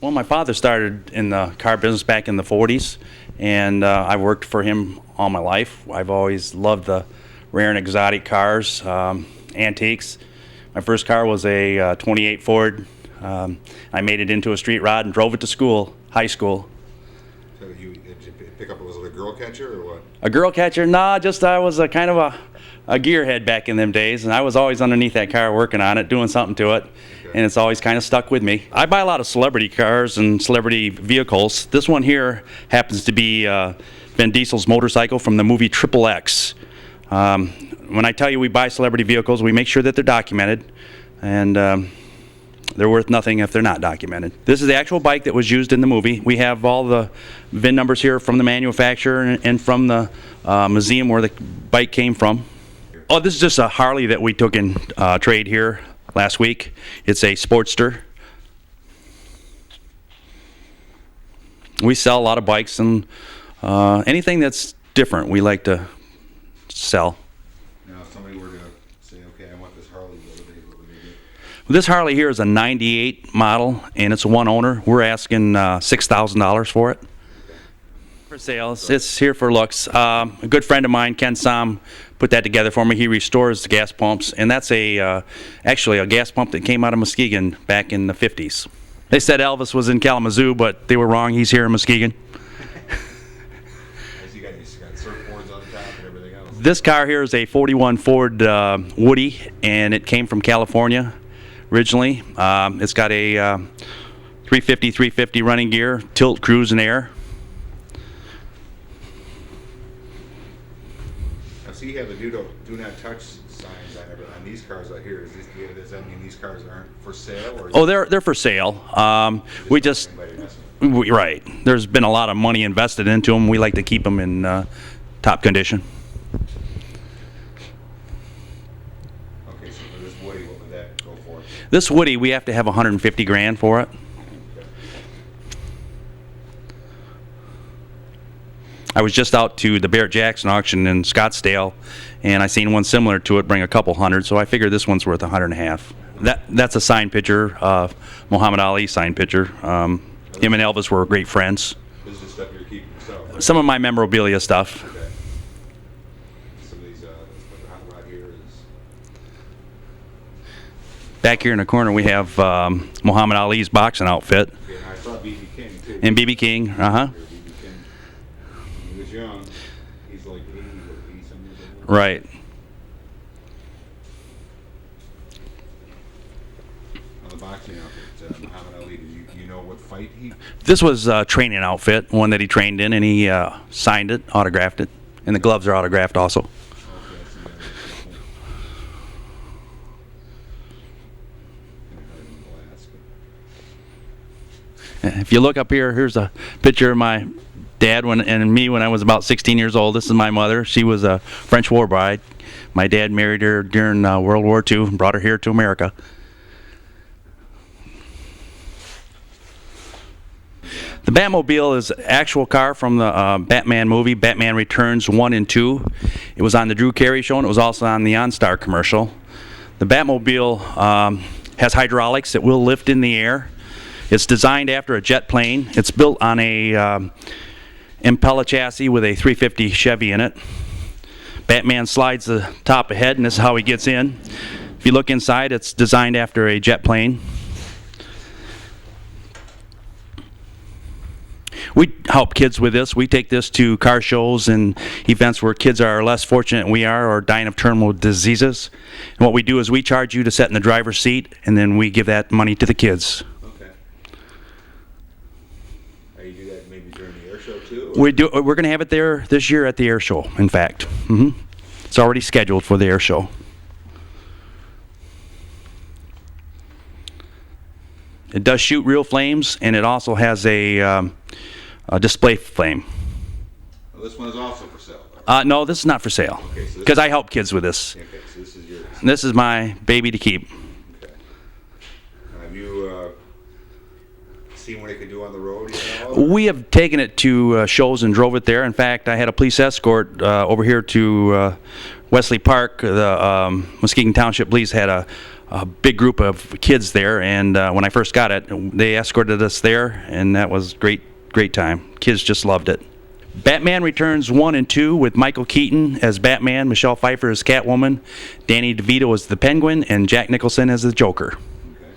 Well, my father started in the car business back in the 40s, and I worked for him all my life. I've always loved the rare and exotic cars, antiques. My first car was a 28 Ford. I made it into a street rod and drove it to school, high school. So did you pick up, was it a girl catcher or what? A girl catcher? Nah, just I was a kind of a gearhead back in them days, and I was always underneath that car working on it, doing something to it. Okay. And it's always kind of stuck with me. I buy a lot of celebrity cars and celebrity vehicles. This one here happens to be Vin Diesel's motorcycle from the movie Triple X. When I tell you we buy celebrity vehicles, we make sure that they're documented, and they're worth nothing if they're not documented. This is the actual bike that was used in the movie. We have all the VIN numbers here from the manufacturer and from the museum where the bike came from. Oh, this is just a Harley that we took in trade here last week. It's a Sportster. We sell a lot of bikes, and anything that's different we like to sell. Now, if somebody were to say, okay, I want this Harley, what would they get? This Harley here is a 98 model, and it's a one owner. We're asking $6,000 for it. For sale. It's here for looks. A good friend of mine, Ken Som, put that together for me. He restores the gas pumps, and that's actually a gas pump that came out of Muskegon back in the 50s. They said Elvis was in Kalamazoo, but they were wrong. He's here in Muskegon. You got surfboards on top and everything else. This car here is a 41 Ford Woody, and it came from California originally. It's got a 350 running gear, tilt, cruise, and air. So you have the do not touch signs on these cars out here. Does that mean these cars aren't for sale? Or Oh, they're for sale. We just right. There's been a lot of money invested into them. We like to keep them in top condition. Okay, so for this Woody, what would that go for? This Woody, we have to have 150 grand for it. I was just out to the Barrett-Jackson auction in Scottsdale, and I seen one similar to it bring a couple hundred, so I figured this one's worth $150,000. That's a signed picture, Muhammad Ali signed picture. Him and Elvis were great friends. This is the stuff you're keeping yourself, right? Some of my memorabilia stuff. Okay. Some of these, the hot rod here is... Back here in the corner we have Muhammad Ali's boxing outfit. Okay, and I saw B.B. King, too. And B.B. King, uh-huh. B.B. King, when he was young, he's like 80-something years old. Right. On the boxing outfit, Muhammad Ali, do you know what fight he... This was a training outfit, one that he trained in, and he signed it, autographed it, and the gloves are autographed also. Okay, I see that. If you look up here, here's a picture of my dad and me when I was about 16 years old. This is my mother. She was a French war bride. My dad married her during World War II and brought her here to America. The Batmobile is an actual car from the Batman movie, Batman Returns 1 and 2. It was on the Drew Carey show, and it was also on the OnStar commercial. The Batmobile has hydraulics that will lift in the air. It's designed after a jet plane. It's built on a Impella chassis with a 350 Chevy in it. Batman slides the top ahead, and this is how he gets in. If you look inside, it's designed after a jet plane. We help kids with this. We take this to car shows and events where kids are less fortunate than we are or dying of terminal diseases. And what we do is we charge you to sit in the driver's seat, and then we give that money to the kids. Okay. You do that maybe during the air show too? We're going to have it there this year at the air show, in fact. It's already scheduled for the air show. It does shoot real flames, and it also has a display flame. Well, this one is also for sale. No, this is not for sale, Okay, so because I help kids with this. Okay, so this is yours. This is my baby to keep. Okay. Have you seen what it can do on the road? We have taken it to shows and drove it there. In fact, I had a police escort over here to Wesley Park. The Muskegon Township Police had a a big group of kids there, and when I first got it, they escorted us there, and that was great time. Kids just loved it. Batman Returns 1 and 2 with Michael Keaton as Batman, Michelle Pfeiffer as Catwoman, Danny DeVito as the Penguin, and Jack Nicholson as the Joker. Okay.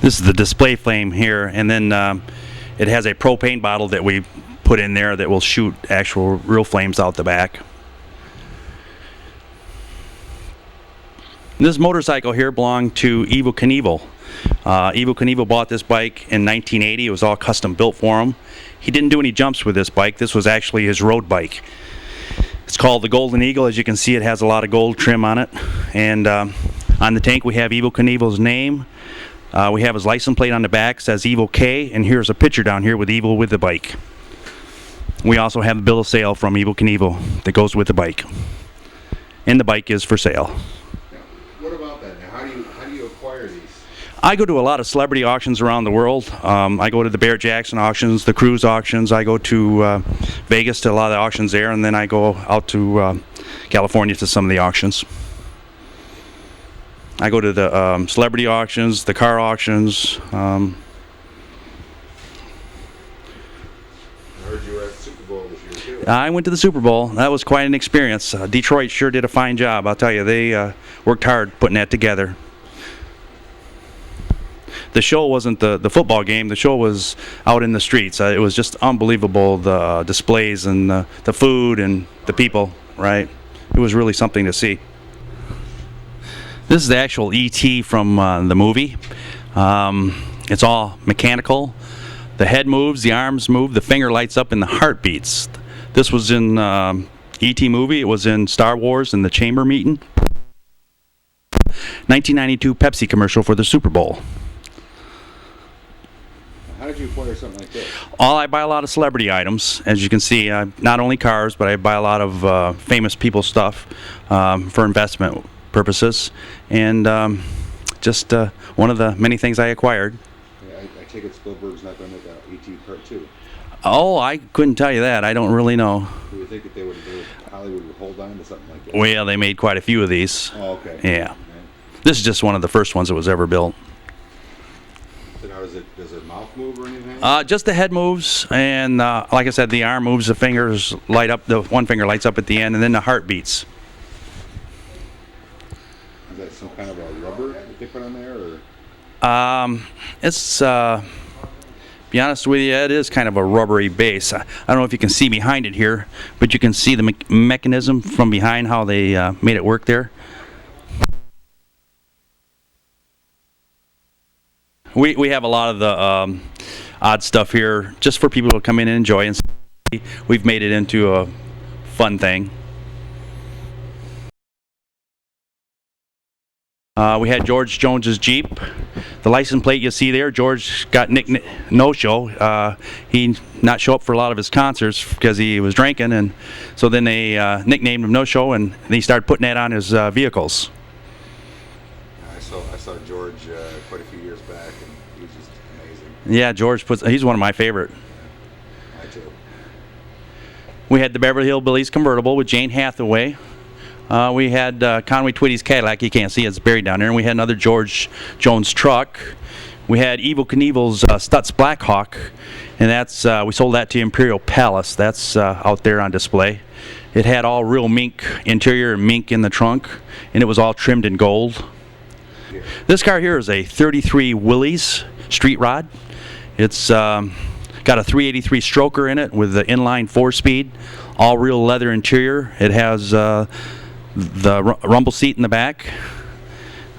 This is the display flame here, and then it has a propane bottle that we put in there that will shoot actual real flames out the back. This motorcycle here belonged to Evel Knievel. Evel Knievel bought this bike in 1980. It was all custom built for him. He didn't do any jumps with this bike. This was actually his road bike. It's called the Golden Eagle. As you can see, it has a lot of gold trim on it. And on the tank we have Evel Knievel's name. We have his license plate on the back, says Evel K, and here's a picture down here with Evel with the bike. We also have the bill of sale from Evel Knievel that goes with the bike. And the bike is for sale. Now, what about that? Now, how do you acquire these? I go to a lot of celebrity auctions around the world. I go to the Bear Jackson auctions, the cruise auctions. I go to Vegas to a lot of the auctions there, and then I go out to California to some of the auctions. I go to the celebrity auctions, the car auctions. I heard you were at the Super Bowl this year, too. I went to the Super Bowl. That was quite an experience. Detroit sure did a fine job. I'll tell you, they worked hard putting that together. The show wasn't the football game. The show was out in the streets. It was just unbelievable, the displays and the food and the people, right? It was really something to see. This is the actual E.T. from the movie. It's all mechanical. The head moves, the arms move, the finger lights up, and the heart beats. This was in E.T. movie. It was in Star Wars in the chamber meeting. 1992 Pepsi commercial for the Super Bowl. How did you acquire something like this? I buy a lot of celebrity items. As you can see, not only cars, but I buy a lot of famous people stuff for investment purposes. And just one of the many things I acquired. Yeah, I take it Spielberg's not going to make an E.T. Part 2. Oh, I couldn't tell you that. I don't really know. Do you think that Hollywood would hold on to something like that? Well, they made quite a few of these. Oh, okay. Yeah. This is just one of the first ones that was ever built. So now does it mouth move or anything? Just the head moves, and like I said, the arm moves, the fingers light up, the one finger lights up at the end, and then the heart beats. Is that some kind of a rubber that they put on there, or? It's, be honest with you, it is kind of a rubbery base. I don't know if you can see behind it here, but you can see the mechanism from behind, how they made it work there. We have a lot of the odd stuff here just for people to come in and enjoy, and see. We've made it into a fun thing. We had George Jones's Jeep. The license plate you see there, George got no-show. He not show up for a lot of his concerts because he was drinking, and so then they nicknamed him No-Show, and they started putting that on his vehicles. I saw George quite a few years back, and he was just amazing. Yeah, George he's one of my favorite. I too. We had the Beverly Hillbillies convertible with Jane Hathaway. We had Conway Twitty's Cadillac. You can't see it, it's buried down there. And we had another George Jones truck. We had Evel Knievel's Stutz Blackhawk, and that's we sold that to Imperial Palace. That's out there on display. It had all real mink interior and mink in the trunk, and it was all trimmed in gold. Yeah. This car here is a 33 Willys street rod. It's got a 383 stroker in it with the inline 4-speed, all real leather interior. It has the rumble seat in the back.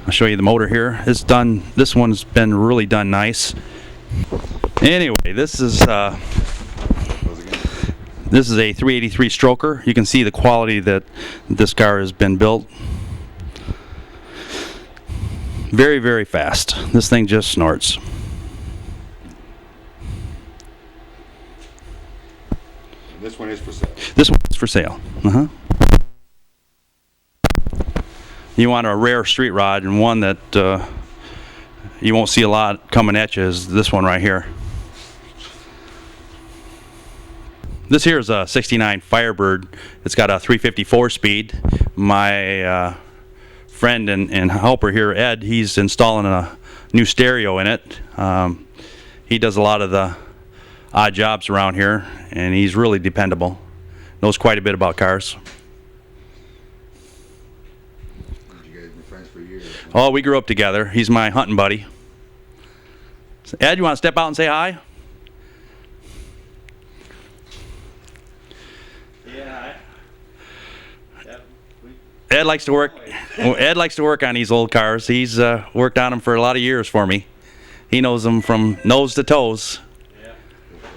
I'll show you the motor here. It's done. This one's been really done nice. Anyway, this is a 383 stroker. You can see the quality that this car has been built. Very, very fast. This thing just snorts. This one is for sale. This one's for sale. You want a rare street rod and one that you won't see a lot coming at you is this one right here. This here is a 69 Firebird. It's got a 354 speed. My friend and helper here, Ed, he's installing a new stereo in it. He does a lot of the odd jobs around here, and he's really dependable. Knows quite a bit about cars. You guys have been friends for years. Oh, we grew up together. He's my hunting buddy. Ed, you want to step out and say hi? Yeah. Ed likes to work. Ed likes to work on these old cars. He's worked on them for a lot of years for me. He knows them from nose to toes. Yeah.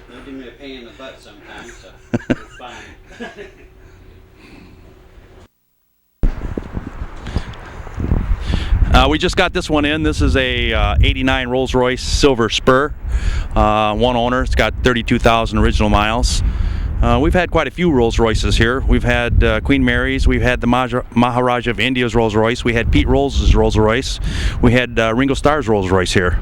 They give me a pain in the butt sometimes, so it's fine. We just got this one in. This is a 89 Rolls-Royce Silver Spur. One owner. It's got 32,000 original miles. We've had quite a few Rolls-Royces here. We've had Queen Mary's. We've had the Maharaja of India's Rolls-Royce. We had Pete Rolls' Rolls-Royce. We had Ringo Starr's Rolls-Royce here.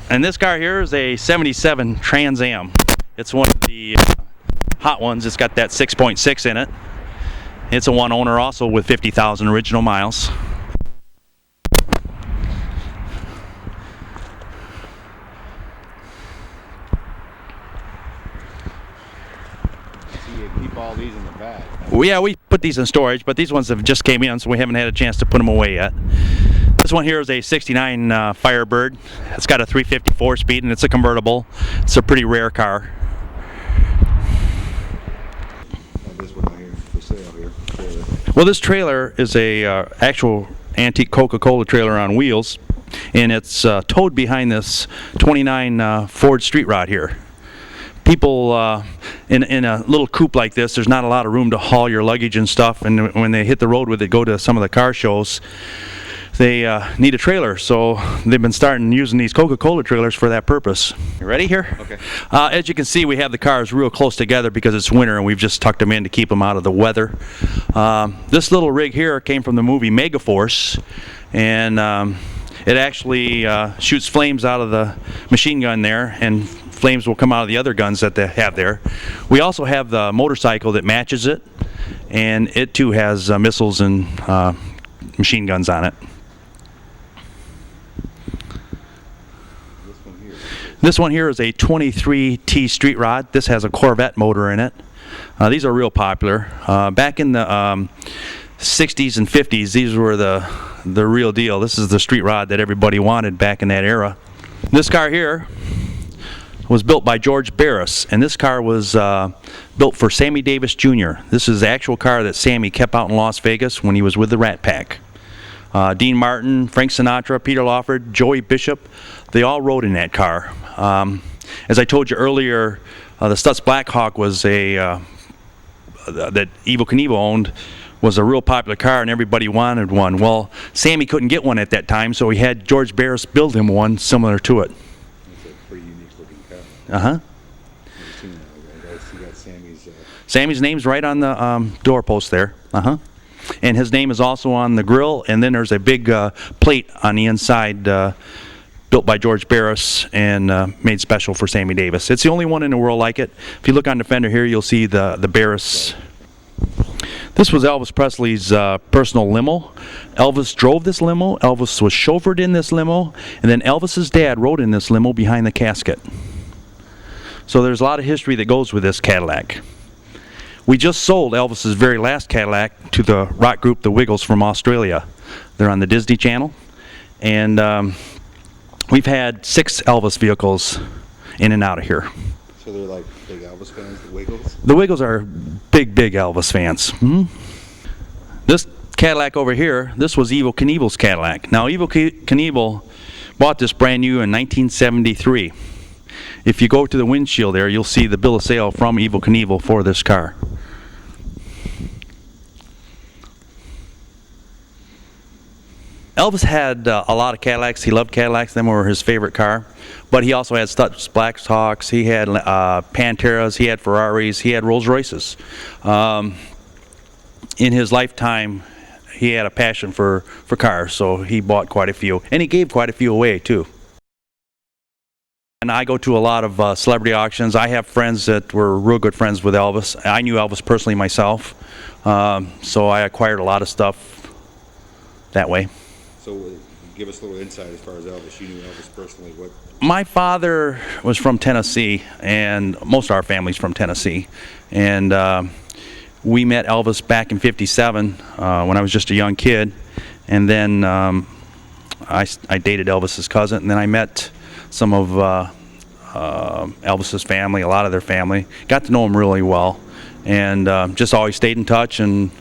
And this car here is a 77 Trans Am. It's one of the hot ones. It's got that 6.6 in it. It's a one owner also with 50,000 original miles. So you keep all these in the back. Well, yeah, we put these in storage, but these ones have just came in, so we haven't had a chance to put them away yet. This one here is a 69 Firebird. It's got a 354 speed, and it's a convertible. It's a pretty rare car. This one here for sale here. Trailer. Well, this trailer is a actual antique Coca-Cola trailer on wheels, and it's towed behind this 29 Ford Street Rod here. People in a little coupe like this, there's not a lot of room to haul your luggage and stuff, and when they hit the road with it, go to some of the car shows, they need a trailer, so they've been starting using these Coca-Cola trailers for that purpose. You ready here? Okay. As you can see, we have the cars real close together because it's winter and we've just tucked them in to keep them out of the weather. This little rig here came from the movie Megaforce, and it actually shoots flames out of the machine gun there, and flames will come out of the other guns that they have there. We also have the motorcycle that matches it, and it too has missiles and machine guns on it. This one here is a 23T Street Rod. This has a Corvette motor in it. These are real popular. Back in the 60s and 50s, these were the real deal. This is the street rod that everybody wanted back in that era. This car here was built by George Barris, and this car was built for Sammy Davis Jr. This is the actual car that Sammy kept out in Las Vegas when he was with the Rat Pack. Dean Martin, Frank Sinatra, Peter Lawford, Joey Bishop, they all rode in that car. As I told you earlier, the Stutz Blackhawk was that Evel Knievel owned, was a real popular car and everybody wanted one. Well, Sammy couldn't get one at that time, so he had George Barris build him one similar to it. It's a pretty unique looking car. Uh-huh. I've seen that. I see that Sammy's. Sammy's name's right on the doorpost there. Uh-huh. And his name is also on the grill, and then there's a big plate on the inside built by George Barris and made special for Sammy Davis. It's the only one in the world like it. If you look on the fender here, you'll see the Barris. This was Elvis Presley's personal limo. Elvis drove this limo. Elvis was chauffeured in this limo, and then Elvis's dad rode in this limo behind the casket. So there's a lot of history that goes with this Cadillac. We just sold Elvis's very last Cadillac to the rock group The Wiggles from Australia. They're on the Disney Channel, and we've had 6 Elvis vehicles in and out of here. So they're like big Elvis fans, the Wiggles? The Wiggles are big Elvis fans. This Cadillac over here, this was Evel Knievel's Cadillac. Now, Evel Knievel bought this brand new in 1973. If you go to the windshield there, you'll see the bill of sale from Evel Knievel for this car. Elvis had a lot of Cadillacs. He loved Cadillacs. Them were his favorite car. But he also had Stutz Blackhawks. He had Panteras. He had Ferraris. He had Rolls Royces. in his lifetime, he had a passion for cars, so he bought quite a few, and he gave quite a few away too. And I go to a lot of celebrity auctions. I have friends that were real good friends with Elvis. I knew Elvis personally myself, so I acquired a lot of stuff that way. So give us a little insight as far as Elvis. You knew Elvis personally. What? My father was from Tennessee, and most of our family's from Tennessee. And we met Elvis back in '57 when I was just a young kid. And then I dated Elvis's cousin, and then I met some of Elvis's family, a lot of their family. Got to know them really well, and just always stayed in touch. And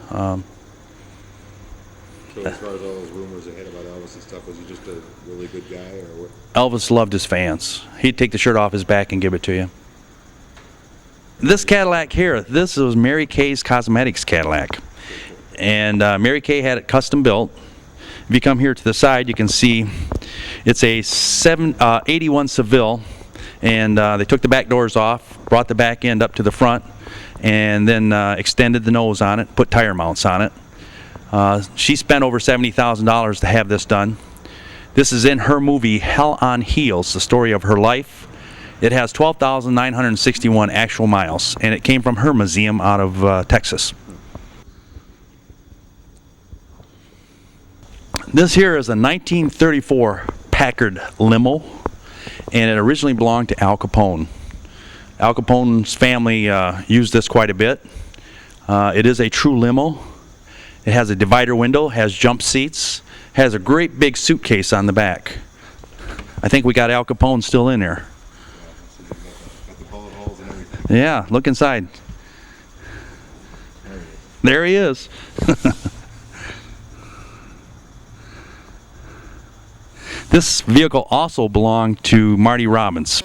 So as far as all those rumors they had about Elvis and stuff, was he just a really good guy, or what? Elvis loved his fans. He'd take the shirt off his back and give it to you. This Cadillac here, this was Mary Kay's Cosmetics Cadillac, and Mary Kay had it custom built. If you come here to the side, you can see it's a 81 Seville, and they took the back doors off, brought the back end up to the front, and then extended the nose on it, put tire mounts on it. She spent over $70,000 to have this done. This is in her movie Hell on Heels, the story of her life. It has 12,961 actual miles, and it came from her museum out of Texas. This here is a 1934 Packard limo, and it originally belonged to Al Capone. Al Capone's family used this quite a bit. It is a true limo. It has a divider window, has jump seats, has a great big suitcase on the back. I think we got Al Capone still in there. Got the bullet holes and everything. Yeah, look inside. There he is. This vehicle also belonged to Marty Robbins.